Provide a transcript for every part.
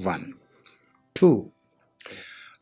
1 2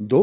2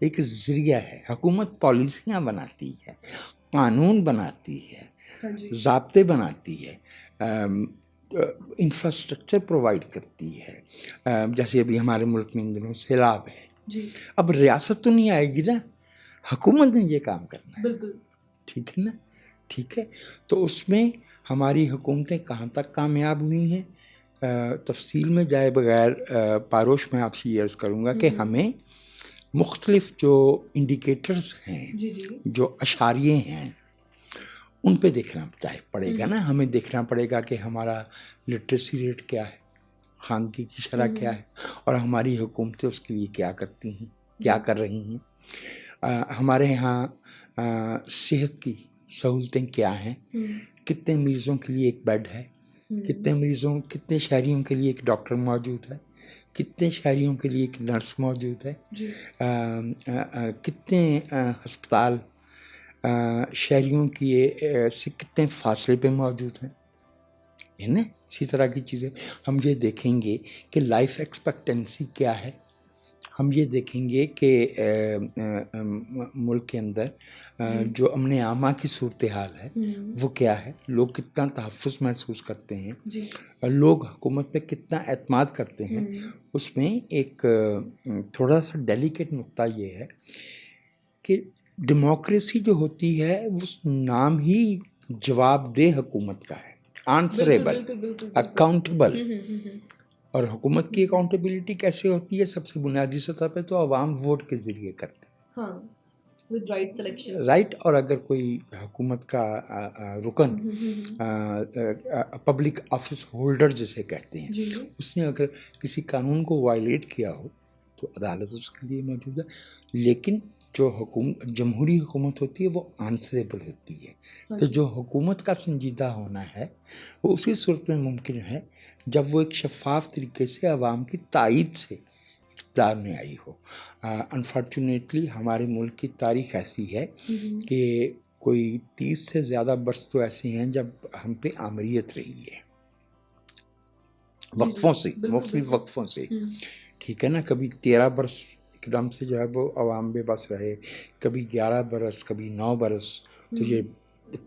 ایک ذریعہ ہے. حکومت پالیسیاں بناتی ہے, قانون بناتی ہے, ضابطے بناتی ہے, انفراسٹرکچر پرووائڈ کرتی ہے. جیسے ابھی ہمارے ملک میں ان دنوں سیلاب ہے, اب ریاست تو نہیں آئے گی نا, حکومت نے یہ کام کرنا ہے. بالکل ٹھیک ہے نا, ٹھیک ہے. تو اس میں ہماری حکومتیں کہاں تک کامیاب ہوئی ہیں, تفصیل میں جائے بغیر پاروش میں آپ سے یہ عرض کروں گا کہ ہمیں مختلف جو انڈیکیٹرز ہیں, جو اشاریے ہیں, ان پہ دیکھنا پڑے گا نا. ہمیں دیکھنا پڑے گا کہ ہمارا لٹریسی ریٹ کیا ہے, خواندگی کی شرح کیا ہے, اور ہماری حکومتیں اس کے لیے کیا کرتی ہیں, کیا کر رہی ہیں. ہمارے یہاں صحت کی سہولتیں کیا ہیں, کتنے مریضوں کے لیے ایک بیڈ ہے, کتنے شہریوں کے لیے ایک ڈاکٹر موجود ہے, کتنے شہریوں کے لیے ایک نرس موجود ہے, کتنے ہسپتال شہریوں کی سے کتنے فاصلے پہ موجود ہیں, ہے نا. اسی طرح کی چیزیں ہم یہ دیکھیں گے کہ لائف ایکسپیکٹنسی کیا ہے, ہم یہ دیکھیں گے کہ ملک کے اندر جو امن عامہ کی صورتحال ہے وہ کیا ہے, لوگ کتنا تحفظ محسوس کرتے ہیں, لوگ حکومت پہ کتنا اعتماد کرتے ہیں. اس میں ایک تھوڑا سا ڈیلیکیٹ نقطہ یہ ہے کہ ڈیموکریسی جو ہوتی ہے وہ نام ہی جواب دہ حکومت کا ہے, آنسریبل, اکاؤنٹیبل. اور حکومت کی اکاؤنٹیبلٹی کیسے ہوتی ہے؟ سب سے بنیادی سطح پہ تو عوام ووٹ کے ذریعے کرتے ہیں, رائٹ. اور اگر کوئی حکومت کا رکن پبلک آفس ہولڈر جسے کہتے ہیں, اس نے اگر کسی قانون کو وائلیٹ کیا ہو تو عدالت اس کے لیے موجود ہے. لیکن جو جمہوری حکومت ہوتی ہے وہ آنسریبل ہوتی ہے. تو جو حکومت کا سنجیدہ ہونا ہے وہ اسی صورت میں ممکن ہے جب وہ ایک شفاف طریقے سے عوام کی تائید سے اقتدار میں آئی ہو. انفارچونیٹلی ہمارے ملک کی تاریخ ایسی ہے کہ کوئی 30 سے زیادہ برس تو ایسے ہیں جب ہم پہ آمریت رہی ہے, وقفوں سے, مختلف وقفوں سے. ٹھیک ہے نا, کبھی 13 برس ایک دم سے جو ہے وہ عوام بے بس رہے, کبھی 11 برس, کبھی 9 برس, تو یہ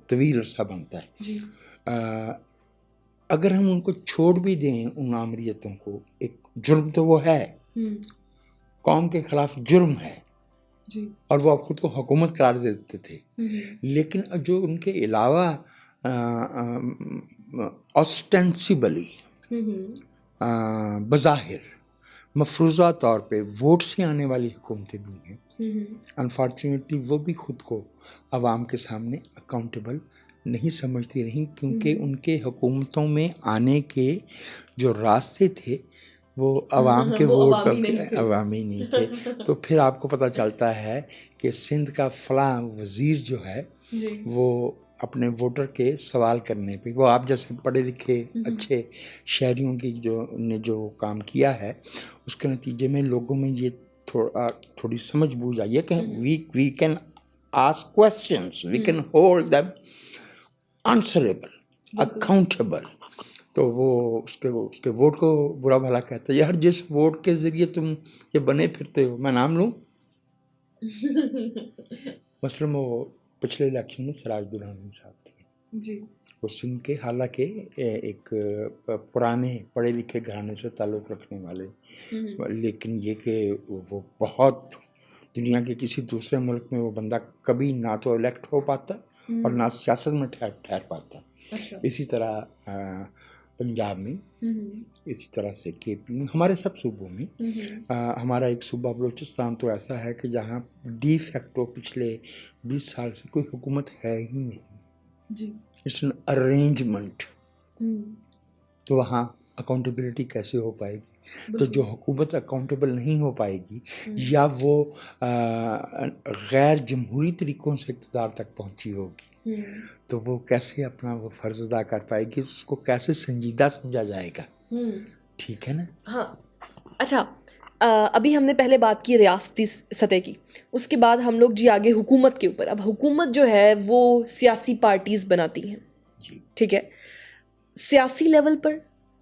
طویل عرصہ بنتا ہے. اگر ہم ان کو چھوڑ بھی دیں ان آمریتوں کو, ایک جرم تو وہ ہے, قوم کے خلاف جرم ہے, اور وہ خود کو حکومت قرار دیتے تھے. لیکن جو ان کے علاوہ آسٹینسیبلی بظاہر مفروضہ طور پہ ووٹ سے آنے والی حکومتیں بھی ہیں, انفارچونیٹلی وہ بھی خود کو عوام کے سامنے اکاؤنٹیبل نہیں سمجھتی رہیں, کیونکہ ان کے حکومتوں میں آنے کے جو راستے تھے وہ عوام کے ووٹ عوامی نہیں تھے. تو پھر آپ کو پتہ چلتا ہے کہ سندھ کا فلاں وزیر جو ہے وہ اپنے ووٹر کے سوال کرنے پہ, وہ آپ جیسے پڑھے لکھے اچھے شہریوں کی جو کام کیا ہے, اس کے نتیجے میں لوگوں میں یہ تھوڑی سمجھ بوجھ آئی ہے کہ we can ask questions, we can hold them answerable, accountable. تو وہ اس کے ووٹ کو برا بھلا کہتا ہے, یار جس ووٹ کے ذریعے تم یہ بنے پھرتے ہو, میں نام لوں مثلاً وہ پچھلے الیکشن میں سراج درانی صاحب تھے, وہ سندھ کے حالانکہ ایک پرانے پڑھے لکھے گھرانے سے تعلق رکھنے والے, لیکن یہ کہ وہ بہت دنیا کے کسی دوسرے ملک میں وہ بندہ کبھی نہ تو الیکٹ ہو پاتا اور نہ سیاست میں ٹھہر پاتا. اسی طرح پنجاب میں, اسی طرح سے کے پی میں, ہمارے سب صوبوں میں. ہمارا ایک صوبہ بلوچستان تو ایسا ہے کہ جہاں ڈی فیکٹو پچھلے 20 سال سے کوئی حکومت ہے ہی نہیں, اٹس این ارینجمنٹ. تو وہاں اکاؤنٹیبلٹی کیسے ہو پائے گی؟ تو جو حکومت اکاؤنٹیبل نہیں ہو پائے گی یا وہ غیر جمہوری طریقوں سے اقتدار تک پہنچی ہوگی, تو وہ کیسے اپنا وہ فرض ادا کر پائے گی, اس کو کیسے سنجیدہ سمجھا جائے گا. ٹھیک ہے نا. ہاں اچھا, ابھی ہم نے پہلے بات کی ریاستی سطح کی, اس کے بعد ہم لوگ آگے حکومت کے اوپر. اب حکومت جو ہے وہ سیاسی پارٹیز بناتی ہیں, ٹھیک ہے, سیاسی لیول پر,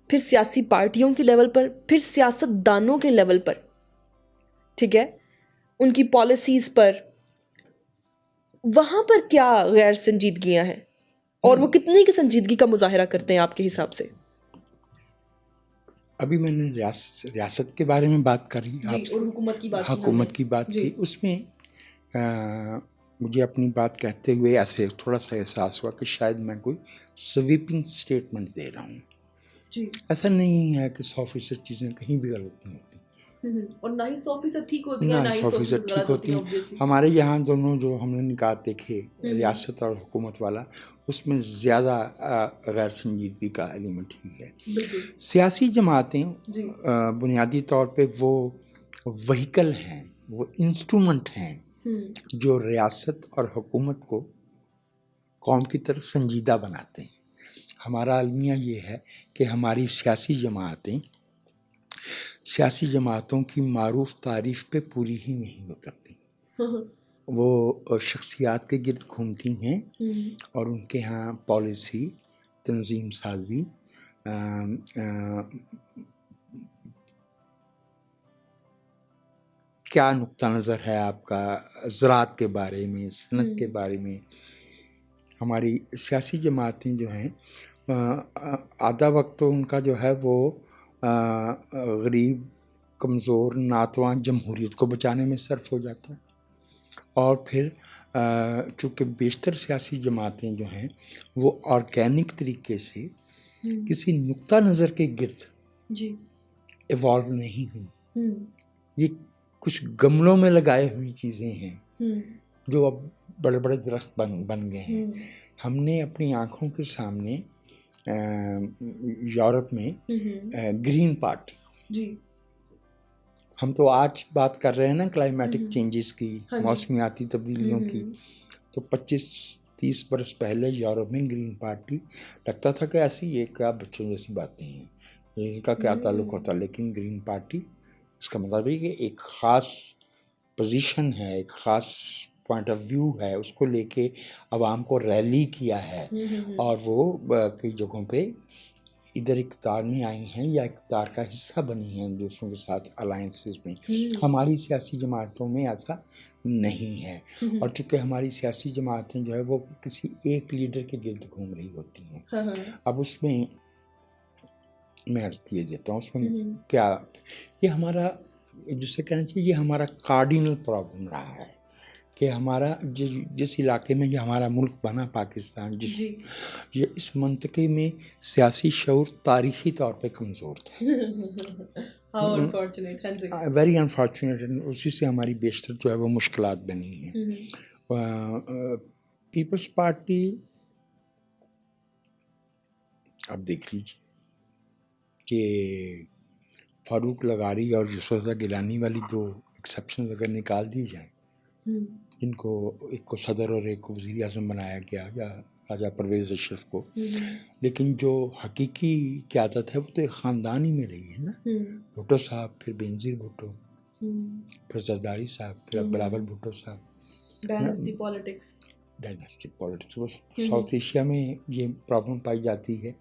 پھر سیاسی پارٹیوں کے لیول پر, پھر سیاست دانوں کے لیول پر, ٹھیک ہے. ان کی پالیسیز پر، وہاں پر کیا غیر سنجیدگیاں ہیں اور وہ کتنے کی سنجیدگی کا مظاہرہ کرتے ہیں آپ کے حساب سے؟ ابھی میں نے ریاست کے بارے میں بات کری آپ سے، اور حکومت کی بات حکومت کی بات کی. اس میں مجھے اپنی بات کہتے ہوئے ایسے تھوڑا سا احساس ہوا کہ شاید میں کوئی سویپنگ اسٹیٹمنٹ دے رہا ہوں. ایسا نہیں ہے کہ 100% چیزیں کہیں بھی غلط نہیں ہوتی، اور نہ ہی 100% ٹھیک ہوتی ہیں، نہ نہ ہی 100% ٹھیک ہوتی ہیں. ہمارے یہاں دونوں جو ہم نے نکات دیکھے، ریاست اور حکومت والا، اس میں زیادہ غیر سنجیدگی کا ایلیمنٹ ہی ہے. سیاسی جماعتیں بنیادی طور پہ وہ وہیکل ہیں، وہ انسٹرومنٹ ہیں جو ریاست اور حکومت کو قوم کی طرف سنجیدہ بناتے ہیں. ہمارا المیہ یہ ہے کہ ہماری سیاسی جماعتوں کی معروف تعریف پہ پوری ہی نہیں اترتی. وہ شخصیات کے گرد گھومتی ہیں اور ان کے ہاں پالیسی، تنظیم سازی، کیا نقطہ نظر ہے آپ کا زراعت کے بارے میں، صنعت کے بارے میں. ہماری سیاسی جماعتیں جو ہیں آدھا وقت تو ان کا جو ہے وہ غریب، کمزور، ناتواں جمہوریت کو بچانے میں صرف ہو جاتا ہے. اور پھر چونکہ بیشتر سیاسی جماعتیں جو ہیں وہ آرگینک طریقے سے کسی نقطہ نظر کے گرد ایوالو نہیں ہوئی. یہ کچھ گملوں میں لگائے ہوئی چیزیں ہیں جو اب بڑے بڑے درخت بن گئے ہیں. ہم نے اپنی آنکھوں کے سامنے یورپ میں گرین پارٹی، ہم تو آج بات کر رہے ہیں نا کلائمیٹک چینجز کی، موسمیاتی تبدیلیوں کی، تو 25-30 برس پہلے یورپ میں گرین پارٹی لگتا تھا کہ ایسی یہ کیا بچوں جیسی باتیں ہیں، ان کا کیا تعلق ہوتا. لیکن گرین پارٹی اس کا مطلب ہے کہ ایک خاص پوزیشن ہے، ایک خاص پوائنٹ آف ویو ہے، اس کو لے کے عوام کو ریلی کیا ہے. اور وہ کئی جگہوں پہ ادھر اقتدار میں آئی ہیں یا اقتدار کا حصہ بنی ہیں دوسروں کے ساتھ الائنسز میں. ہماری سیاسی جماعتوں میں ایسا نہیں ہے. اور چونکہ ہماری سیاسی جماعتیں جو ہے وہ کسی ایک لیڈر کے گرد گھوم رہی ہوتی ہیں. اب اس میں میں عرض کیے دیتا ہوں، اس میں کیا یہ ہمارا جسے کہنا چاہیے یہ ہمارا کارڈینل پرابلم رہا ہے کہ ہمارا جس علاقے میں یہ ہمارا ملک بنا پاکستان، یہ اس منطقے میں سیاسی شعور تاریخی طور پہ کمزور تھا. Very unfortunate. اسی سے ہماری بیشتر جو ہے وہ مشکلات بنی ہیں. پیپلز پارٹی اب دیکھ لیجیے کہ فاروق لغاری اور یوسف رضا گیلانی والی دو ایکسیپشنز اگر نکال دی جائیں، جن کو ایک کو صدر اور ایک کو وزیر اعظم بنایا گیا یا راجہ پرویز اشرف کو، لیکن جو حقیقی قیادت ہے وہ تو ایک خاندان ہی میں رہی ہے نا. بھٹو صاحب، پھر بینظیر بھٹو، پھر زرداری صاحب، پھر بلاول بھٹو صاحب. ڈائناسٹک پالیٹکس وہ ساؤتھ ایشیا میں یہ پرابلم پائی جاتی ہے.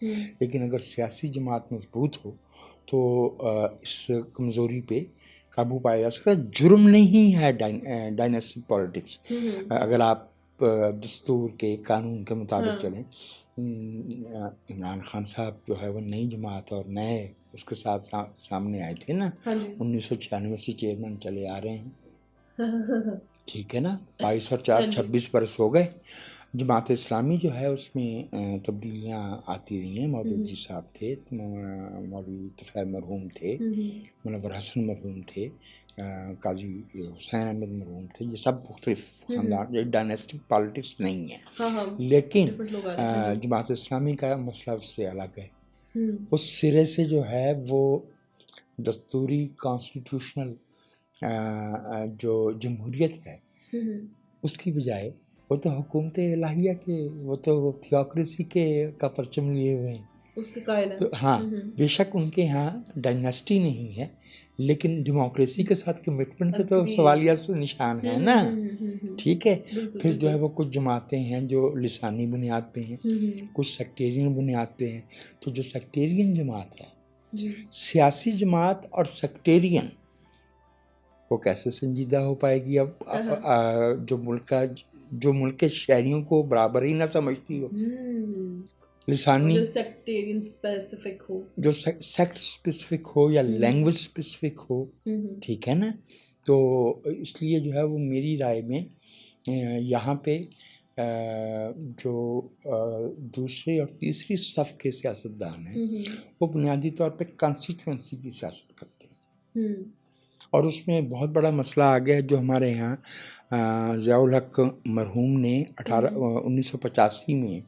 لیکن اگر سیاسی جماعت مضبوط ہو تو اس کمزوری پہ قابو پایا جا سکتا ہے. جرم نہیں ہے ڈائناسٹک پالیٹکس. اگر آپ دستور کے قانون کے مطابق چلیں، عمران خان صاحب جو ہے وہ نئی جماعت اور نئے اس کے ساتھ سامنے آئے تھے نا، 1996 سے چیئرمین چلے آ رہے ہیں. ٹھیک ہے نا، 22 اور 4 26 برس ہو گئے. جماعت اسلامی جو ہے اس میں تبدیلیاں آتی رہی ہیں. مودودی صاحب تھے، مولوی طفیل مرحوم تھے، منور حسن مرحوم تھے، قاضی حسین احمد مرحوم تھے. یہ سب مختلف خاندان، یہ ڈائناسٹک پالیٹکس نہیں ہے. لیکن جماعت اسلامی کا مسئلہ اس سے الگ ہے. اس سرے سے جو ہے وہ دستوری کانسٹیٹیوشنل جو جمہوریت ہے اس کی بجائے وہ تو حکومت الہیہ کے، وہ تو تھیوکریسی کے کا پرچم لیے ہوئے ہیں. اس کے قائل ہیں. تو ہاں بے شک ان کے ہاں ڈائناسٹی نہیں ہے، لیکن ڈیموکریسی کے ساتھ کمٹمنٹ پہ تو سوالیہ نشان ہے نا. ٹھیک ہے. پھر جو ہے وہ کچھ جماعتیں ہیں جو لسانی بنیاد پہ ہیں، کچھ سیکٹیرین بنیاد پہ ہیں. تو جو سیکٹیرین جماعت ہے، سیاسی جماعت اور سیکٹیرین وہ کیسے سنجیدہ ہو پائے گی اب جو ملک کے شہریوں کو برابر ہی نہ سمجھتی ہو, لسانی جو سیکٹیرین اسپیسیفک ہو, جو سیکٹ اسپیسیفک ہو یا لینگویج اسپیسیفک ہو, ٹھیک ہے نا. تو اس لیے جو ہے وہ میری رائے میں یہاں پہ جو دوسری اور تیسری صف کے سیاستدان ہیں وہ بنیادی طور پہ کانسٹیٹوئنسی کی سیاست کرتے ہیں, اور اس میں بہت بڑا مسئلہ آ گیا جو ہمارے یہاں ضیاء الحق مرحوم نے 1985 میں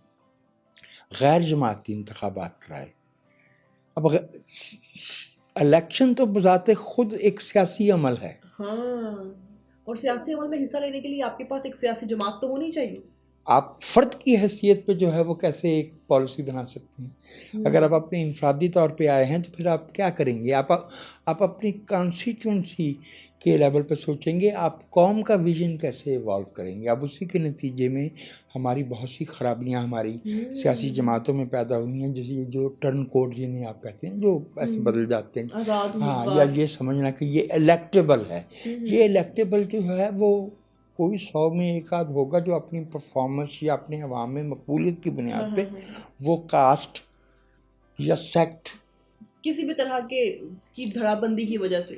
غیر جماعتی انتخابات کرائے. اب الیکشن تو بذات خود ایک سیاسی عمل ہے, ہاں, اور سیاسی عمل میں حصہ لینے کے لیے آپ کے پاس ایک سیاسی جماعت تو ہونی چاہیے. آپ فرد کی حیثیت پہ جو ہے وہ کیسے ایک پالیسی بنا سکتے ہیں؟ اگر آپ اپنے انفرادی طور پہ آئے ہیں تو پھر آپ کیا کریں گے؟ آپ اپنی کانسٹیٹوئنسی کے لیول پہ سوچیں گے, آپ قوم کا ویژن کیسے ایوالو کریں گے. اب اسی کے نتیجے میں ہماری بہت سی خرابیاں ہماری سیاسی جماعتوں میں پیدا ہوئی ہیں, جیسے یہ جو ٹرن کوڈ جنہیں آپ کہتے ہیں جو ایسے بدل جاتے ہیں, ہاں, یا یہ سمجھنا کہ یہ الیکٹیبل ہے. یہ الیکٹیبل جو ہے وہ کوئی 100 میں ایک آدھ ہوگا جو اپنی پرفارمنس یا اپنے عوام میں مقبولیت کی بنیاد پہ وہ کاسٹ یا سیکٹ کسی بھی طرح کی دھڑا بندی کی وجہ سے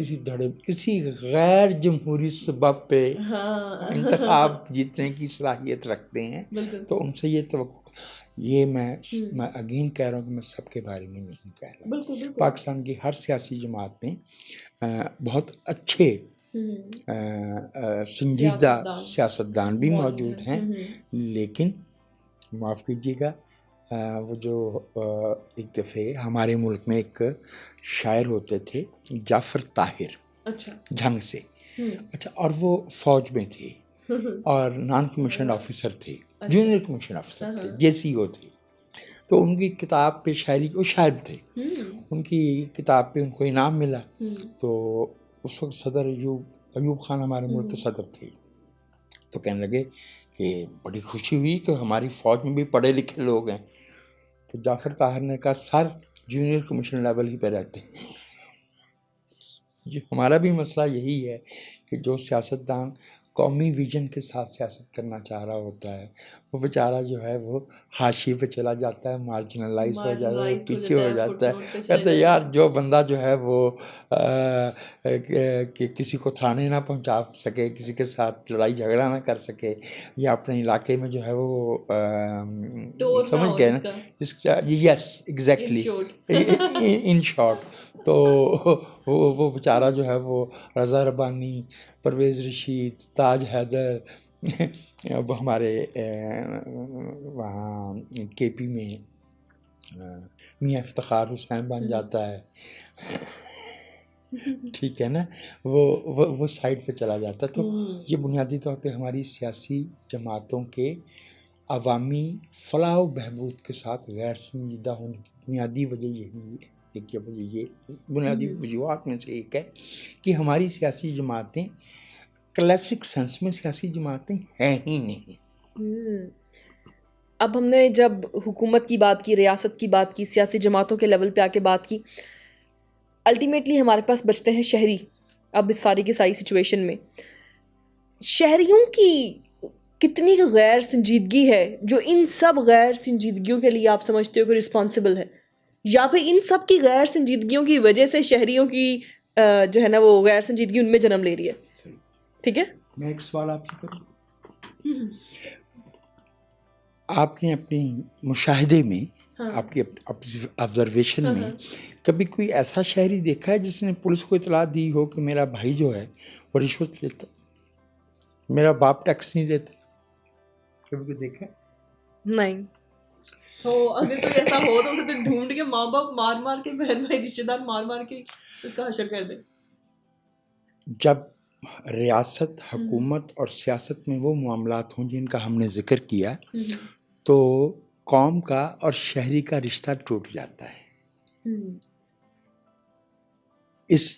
کسی غیر جمہوری سبب پہ انتخاب جیتنے کی صلاحیت رکھتے ہیں, تو ان سے یہ توقع, یہ میں اگین کہہ رہا ہوں کہ میں سب کے بارے میں نہیں کہہ رہا. پاکستان کی ہر سیاسی جماعت میں بہت اچھے سنجیدہ سیاستدان بھی موجود ہیں, لیکن معاف کیجیے گا وہ جو ایک دفعہ ہمارے ملک میں ایک شاعر ہوتے تھے جعفر طاہر, جھنگ سے, اچھا, اور وہ فوج میں تھے اور نان کمیشنڈ آفیسر تھے, جونیئر کمیشن آفیسر تھے, JCO تھے. تو ان کی کتاب پہ شاعری, وہ شاعر تھے, ان کی کتاب پہ ان کو انعام ملا. تو اس وقت صدر ایوب خان ہمارے ملک کے صدر تھے, تو کہنے لگے کہ بڑی خوشی ہوئی کہ ہماری فوج میں بھی پڑھے لکھے لوگ ہیں. تو جعفر طاہر نے کہا سر جونیئر کمیشن لیول ہی پہ رہتے ہیں. ہمارا بھی مسئلہ یہی ہے کہ جو سیاستدان قومی ویژن کے ساتھ سیاست کرنا چاہ رہا ہوتا ہے وہ بیچارہ جو ہے وہ حاشیے پہ چلا جاتا ہے, مارجنلائز ہو جاتا ہے, پیچھے ہو جاتا ہے. کہتے ہیں یار جو بندہ جو ہے وہ کہ کسی کو تھانے نہ پہنچا سکے, کسی کے ساتھ لڑائی جھگڑا نہ کر سکے, یا اپنے علاقے میں جو ہے وہ سمجھ گئے نا, یس ایگزیکٹلی, ان شارٹ, تو وہ بیچارہ جو ہے وہ رضا ربانی, پرویز رشید, تاج حیدر, وہ ہمارے وہاں KP میں میاں افتخار حسین بن جاتا ہے, ٹھیک ہے نا, وہ سائڈ پہ چلا جاتا ہے. تو یہ بنیادی طور پہ ہماری سیاسی جماعتوں کے عوامی فلاح و بہبود کے ساتھ غیر سنجیدہ ہونے کی بنیادی وجہ یہی ہے. دیکھیے یہ بنیادی وجوہات میں سے ایک ہے کہ ہماری سیاسی جماعتیں کلاسک سینس میں سیاسی جماعتیں ہیں ہی نہیں. اب ہم نے جب حکومت کی بات کی, ریاست کی بات کی, سیاسی جماعتوں کے لیول پہ آ کے بات کی, الٹیمیٹلی ہمارے پاس بچتے ہیں شہری. اب اس ساری کی ساری سچویشن میں شہریوں کی کتنی غیر سنجیدگی ہے جو ان سب غیر سنجیدگیوں کے لیے آپ سمجھتے ہو کہ رسپانسبل ہے, یا پھر ان سب کی غیر سنجیدگیوں کی وجہ سے شہریوں کی جو ہے نا وہ غیر سنجیدگی ان میں جنم لے رہی ہے. ٹھیک ہے, میں ایک سوال آپ سے کروں. آپ نے اپنے مشاہدے میں, آپ کی آبزرویشن میں کبھی کوئی ایسا شہری دیکھا ہے جس نے پولیس کو اطلاع دی ہو کہ میرا بھائی جو ہے وہ رشوت لیتا, میرا باپ ٹیکس نہیں دیتا؟ کبھی کوئی دیکھا؟ نہیں. تو اگر کوئی ایسا ہو تو اسے پھر ڈھونڈ کے ماں باپ مار مار کے, بہن بھائی رشتے دار مار مار کے اس کا حشر کر دے. جب ریاست, حکومت اور سیاست میں وہ معاملات ہوں جن کا ہم نے ذکر کیا تو قوم کا اور شہری کا رشتہ ٹوٹ جاتا ہے.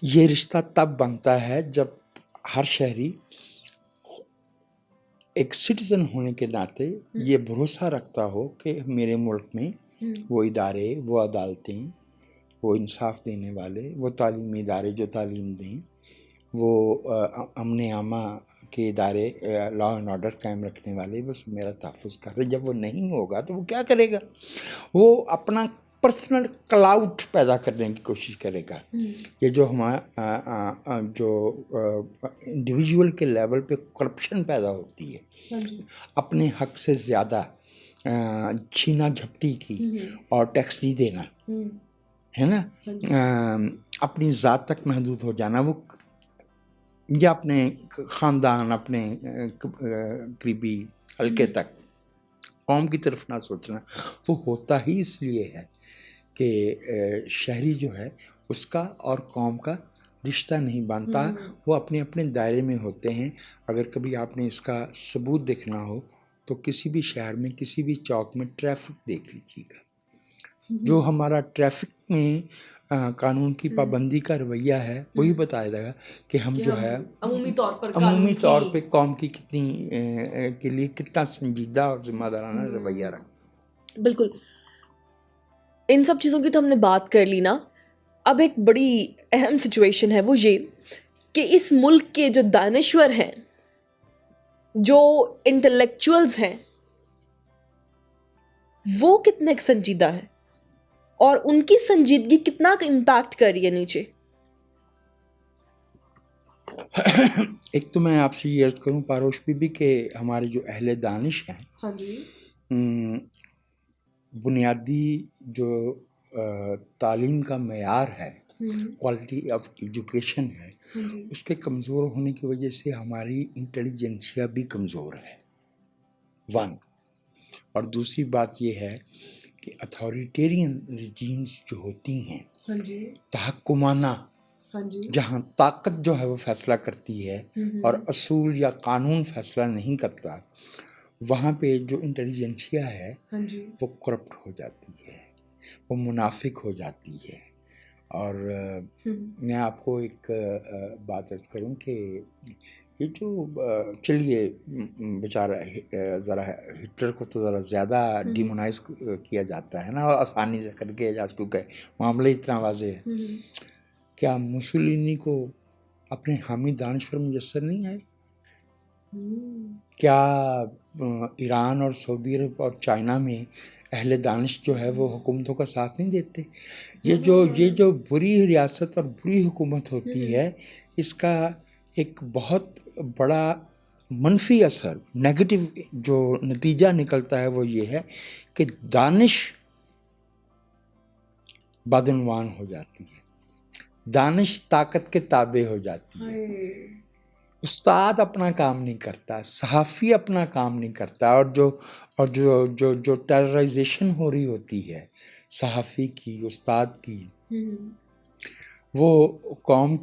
یہ رشتہ تب بنتا ہے جب ہر شہری ایک سٹیزن ہونے کے ناطے یہ بھروسہ رکھتا ہو کہ میرے ملک میں وہ ادارے, وہ عدالتیں, وہ انصاف دینے والے, وہ تعلیمی ادارے جو تعلیم دیں, وہ امن عامہ کے ادارے لا اینڈ آرڈر قائم رکھنے والے بس میرا تحفظ کر رہے. جب وہ نہیں ہوگا تو وہ کیا کرے گا؟ وہ اپنا پرسنل کلاؤڈ پیدا کرنے کی کوشش کرے گا. یہ جو ہمارا جو انڈیویجول کے لیول پہ کرپشن پیدا ہوتی ہے، اپنے حق سے زیادہ چھینا جھپٹی کی اور ٹیکس نہیں دینا، ہے نا، اپنی ذات تک محدود ہو جانا، وہ یا اپنے خاندان، اپنے قریبی حلقے تک، قوم کی طرف نہ سوچنا، وہ ہوتا ہی اس لیے ہے کہ شہری جو ہے اس کا اور قوم کا رشتہ نہیں بنتا، وہ اپنے اپنے دائرے میں ہوتے ہیں. اگر کبھی آپ نے اس کا ثبوت دیکھنا ہو تو کسی بھی شہر میں کسی بھی چوک میں ٹریفک دیکھ لیجیے گا. جو ہمارا ٹریفک میں قانون کی پابندی کا رویہ ہے وہی بتایا جائے گا کہ ہم جو ہے عمومی طور پہ قوم کی کتنی کے لیے کتنا سنجیدہ اور ذمہ دارانہ رویہ رکھا. بالکل. ان سب چیزوں کی تو ہم نے بات کر لی نا. اب ایک بڑی اہم سچویشن ہے، وہ یہ کہ اس ملک کے جو دانشور ہیں، جو انٹلیکچوئلز ہیں، وہ کتنے سنجیدہ ہیں اور ان کی سنجیدگی کتنا امپیکٹ کر رہی ہے نیچے. ایک تو میں آپ سے یہ عرض کروں پاروش بی بی کہ ہمارے جو اہل دانش ہیں، ہاں جی، بنیادی جو تعلیم کا معیار ہے، کوالٹی آف ایجوکیشن ہے، اس کے کمزور ہونے کی وجہ سے ہماری انٹیلیجنسیا بھی کمزور ہے، ون. اور دوسری بات یہ ہے کہ اتھارٹیرین ریجیمز جو ہوتی ہیں، تحکمانہ، جہاں طاقت جو ہے وہ فیصلہ کرتی ہے اور اصول یا قانون فیصلہ نہیں کرتا، وہاں پہ جو انٹیلیجنسیا ہے وہ کرپٹ ہو جاتی ہے، وہ منافق ہو جاتی ہے. اور میں آپ کو ایک بات عرض کروں کہ یہ جو چلیے بیچارہ ذرا ہٹلر کو تو ذرا زیادہ ڈیمونائز کیا جاتا ہے نا، آسانی سے کر کے جا، کیونکہ معاملہ اتنا واضح ہے. کیا موسولینی کو اپنے حامی دانشور میسر نہیں آئے؟ کیا ایران اور سعودی عرب اور چائنا میں اہل دانش جو ہے وہ حکومتوں کا ساتھ نہیں دیتے؟ یہ جو بری ریاست اور بری حکومت ہوتی ہے، اس کا ایک بہت بڑا منفی اثر، نیگیٹو جو نتیجہ نکلتا ہے وہ یہ ہے کہ دانش بدعنوان ہو جاتی ہے، دانش طاقت کے تابع ہو جاتی ہے. استاد اپنا کام نہیں کرتا، صحافی اپنا کام نہیں کرتا، اور جو ٹیررائزیشن ہو رہی ہوتی ہے صحافی کی، استاد کی، وہ قوم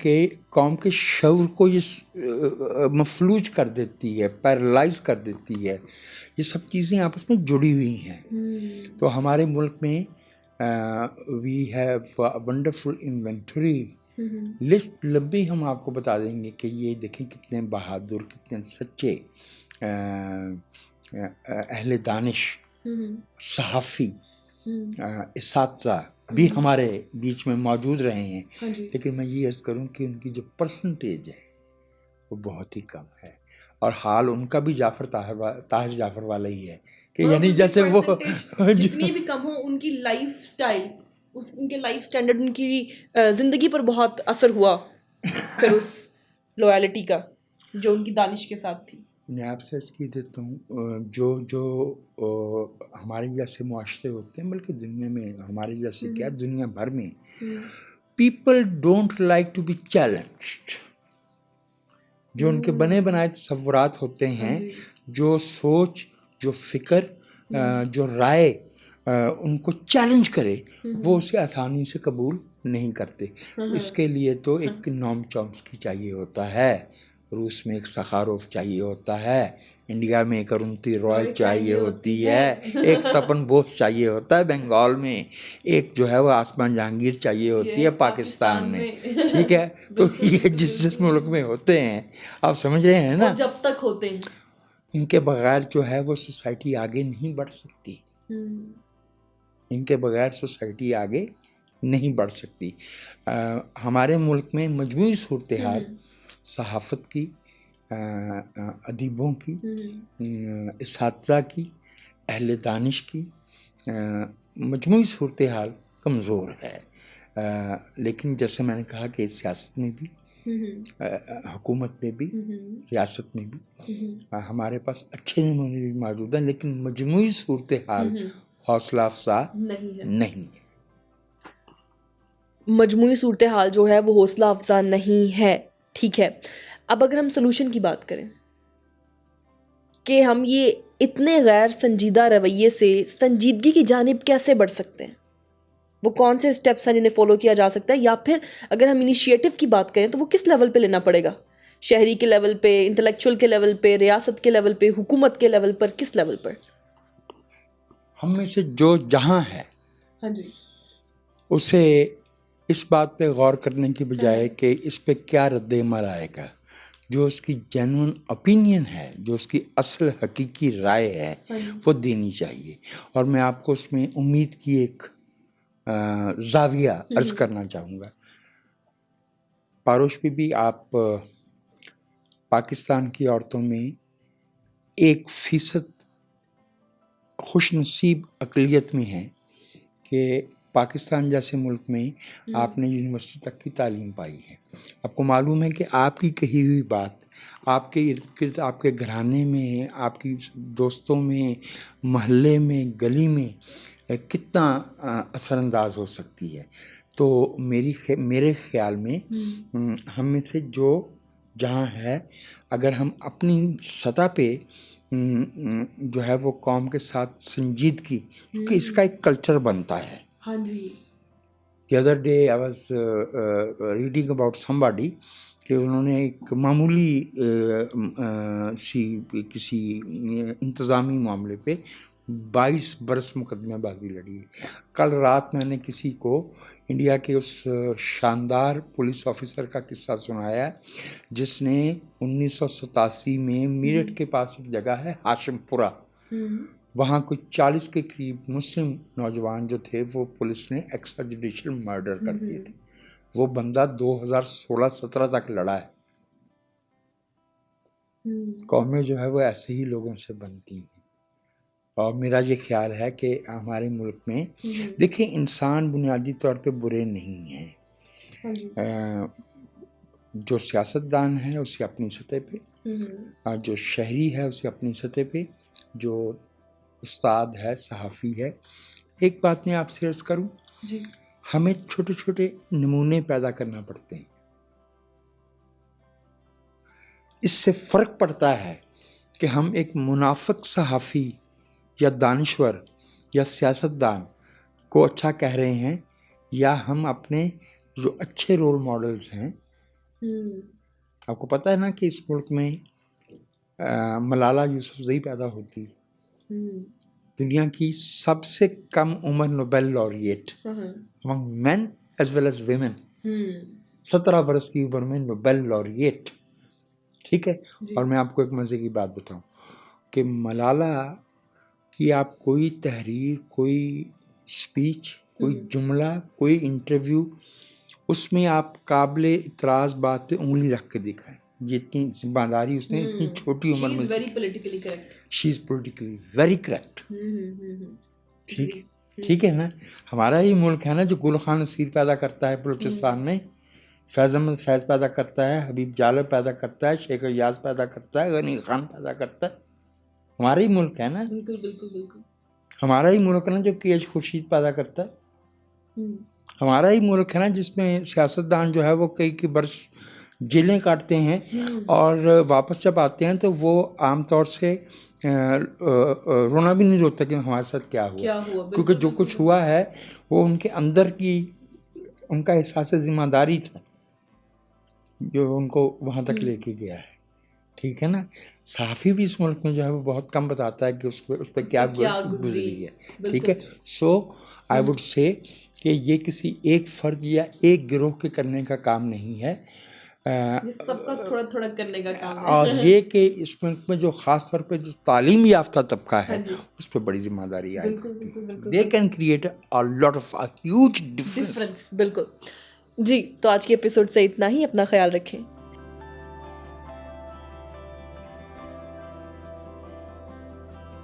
کے شعور کو یہ مفلوج کر دیتی ہے، پیرالائز کر دیتی ہے. یہ سب چیزیں آپس میں جڑی ہوئی ہیں. تو ہمارے ملک میں we have wonderful inventory list, لمبی ہم آپ کو بتا دیں گے کہ یہ دیکھیں کتنے بہادر، کتنے سچے اہل دانش، صحافی، اساتذہ بھی ہمارے بیچ میں موجود رہے ہیں. لیکن میں یہ عرض کروں کہ ان کی جو پرسنٹیج ہے وہ بہت ہی کم ہے، اور حال ان کا بھی طاہر جعفر والا ہی ہے کہ یعنی جیسے وہ جتنی بھی کم ہو، ان کی لائف سٹائل، ان کے لائف سٹینڈرڈ، ان کی زندگی پر بہت اثر ہوا پھر اس لویلٹی کا جو ان کی دانش کے ساتھ تھی. میں آپ سے اس کی دیتا ہوں، جو ہمارے جیسے معاشرے ہوتے ہیں، بلکہ دنیا میں ہمارے جیسے کیا دنیا بھر میں، people don't like to be challenged. جو ان کے بنے بنائے تصورات ہوتے ہیں، جو سوچ، جو فکر، جو رائے ان کو چیلنج کرے، وہ اسے آسانی سے قبول نہیں کرتے. اس کے لیے تو ایک نوم چومسکی چاہیے ہوتا ہے، روس میں ایک سخاروف چاہیے ہوتا ہے، انڈیا میں ایک ارونتی رائے چاہیے ہوتی ہے، ایک تپن بوس چاہیے ہوتا ہے بنگال میں، ایک جو ہے وہ آسمان جہانگیر چاہیے ہوتی ہے پاکستان میں. ٹھیک ہے، تو یہ جس ملک میں ہوتے ہیں آپ سمجھ رہے ہیں نا، جب تک ہوتے ہیں ان کے بغیر جو ہے وہ سوسائٹی آگے نہیں بڑھ سکتی، ان کے بغیر سوسائٹی آگے نہیں بڑھ سکتی. ہمارے ملک میں مجموعی صورتحال صحافت کی، ادیبوں کی، اساتذہ کی، اہل دانش کی مجموعی صورتحال کمزور ہے. لیکن جیسے میں نے کہا کہ سیاست میں بھی، حکومت میں بھی، ریاست میں بھی ہمارے پاس اچھے نمونے بھی موجود ہیں، لیکن مجموعی صورتحال حوصلہ افزا نہیں ہے. مجموعی صورتحال جو ہے وہ حوصلہ افزا نہیں ہے. ٹھیک ہے، اب اگر ہم سلوشن کی بات کریں کہ ہم یہ اتنے غیر سنجیدہ رویے سے سنجیدگی کی جانب کیسے بڑھ سکتے ہیں، وہ کون سے اسٹیپس ہیں جنہیں فالو کیا جا سکتا ہے، یا پھر اگر ہم انیشیٹو کی بات کریں تو وہ کس لیول پہ لینا پڑے گا؟ شہری کے لیول پہ، انٹلیکچوئل کے لیول پہ، ریاست کے لیول پہ، حکومت کے لیول پر، کس لیول پر؟ ہم میں سے جو جہاں ہے اسے اس بات پہ غور کرنے کی بجائے کہ اس پہ کیا رد عمل آئے گا، جو اس کی جینون اپینین ہے، جو اس کی اصل حقیقی رائے ہے، وہ دینی چاہیے. اور میں آپ کو اس میں امید کی ایک زاویہ عرض کرنا چاہوں گا. پاروش بھی آپ پاکستان کی عورتوں میں 1% خوش نصیب اقلیت میں ہیں کہ پاکستان جیسے ملک میں آپ نے یونیورسٹی تک کی تعلیم پائی ہے. آپ کو معلوم ہے کہ آپ کی کہی ہوئی بات آپ کے ارد گرد، آپ کے گھرانے میں، آپ کی دوستوں میں، محلے میں، گلی میں کتنا اثر انداز ہو سکتی ہے. تو میرے خیال میں ہم میں سے جو جہاں ہے، اگر ہم اپنی سطح پہ جو ہے وہ قوم کے ساتھ سنجیدگی، کیونکہ اس کا ایک کلچر بنتا ہے. ہاں جی. The other day I was reading about somebody کہ انہوں نے ایک معمولی سی کسی انتظامی معاملے پہ 22 برس مقدمہ بازی لڑی ہے. کل رات میں نے کسی کو انڈیا کے اس شاندار پولیس آفیسر کا قصہ سنایا جس نے 1987 میں میرٹھ کے پاس ایک جگہ ہے ہاشم پورہ، وہاں کچھ 40 کے قریب مسلم نوجوان جو تھے وہ پولیس نے ایکسٹرا جوڈیشل مرڈر کر دیے تھے. وہ بندہ 2016-17 تک لڑا ہے. قومیں جو ہے وہ ایسے ہی لوگوں سے بنتی ہیں. اور میرا یہ خیال ہے کہ ہمارے ملک میں دیکھیں انسان بنیادی طور پہ برے نہیں ہیں. جو سیاستدان ہے اسے اپنی سطح پہ، اور جو شہری ہے اسے اپنی سطح پہ، جو استاد ہے، صحافی ہے. ایک بات میں آپ سے عرض کروں، ہمیں چھوٹے چھوٹے نمونے پیدا کرنا پڑتے ہیں. اس سے فرق پڑتا ہے کہ ہم ایک منافق صحافی یا دانشور یا سیاستدان کو اچھا کہہ رہے ہیں، یا ہم اپنے جو اچھے رول ماڈلز ہیں. آپ کو پتہ ہے نا کہ اس ملک میں ملالہ یوسفزئی پیدا ہوتی، دنیا کی سب سے کم عمر Nobel laureate among men as well as women. 17 برس کی عمر میں نوبل laureate. ٹھیک ہے. اور میں آپ کو ایک مزے کی بات بتاؤں کہ ملالہ کی آپ کوئی تحریر، کوئی اسپیچ، کوئی جملہ، کوئی انٹرویو، اس میں آپ قابل اعتراض بات پہ انگلی رکھ کے دکھائیں. یہ اتنی ذمہ داری اس نے اتنی چھوٹی عمر میں، شی از پولیٹیکلی ویری کریکٹ. ٹھیک ہے نا. ہمارا ہی ملک ہے نا جو گل خان نصیر پیدا کرتا ہے بلوچستان میں، فیض احمد فیض پیدا کرتا ہے، حبیب جالب پیدا کرتا ہے، شیخ ایاز پیدا کرتا ہے، غنی خان پیدا کرتا ہے. ہمارا ہی ملک ہے نا. بالکل. ہمارا ہی ملک ہے نا جو کے ایچ خورشید پیدا کرتا ہے. ہمارا ہی ملک ہے نا جس میں سیاستدان جو ہے وہ کئی برس جیلیں کاٹتے ہیں اور واپس جب آتے ہیں تو وہ عام طور سے رونا بھی نہیں روتا کہ ہمارے ساتھ کیا ہوا، کیونکہ جو کچھ ہوا ہے وہ ان کے اندر کی ان کا احساس ذمہ داری تھا جو ان کو وہاں تک لے کے گیا ہے. ٹھیک ہے نا. صحافی بھی اس ملک میں جو ہے وہ بہت کم بتاتا ہے کہ اس پہ کیا گزری ہے. ٹھیک ہے. سو آئی وڈ سے کہ یہ کسی ایک فرد یا ایک گروہ کے کرنے کا کام نہیں ہے، سب کا تھوڑا تھوڑا کرنے کا کام ہے. اور یہ کہ اس ملک میں جو خاص طور پہ جو تعلیم یافتہ طبقہ ہے اس پہ بڑی ذمہ داری آئے گی. They can create a lot of a huge difference. بالکل. جی تو آج کے ایپیسوڈ سے اتنا ہی. اپنا خیال رکھیں.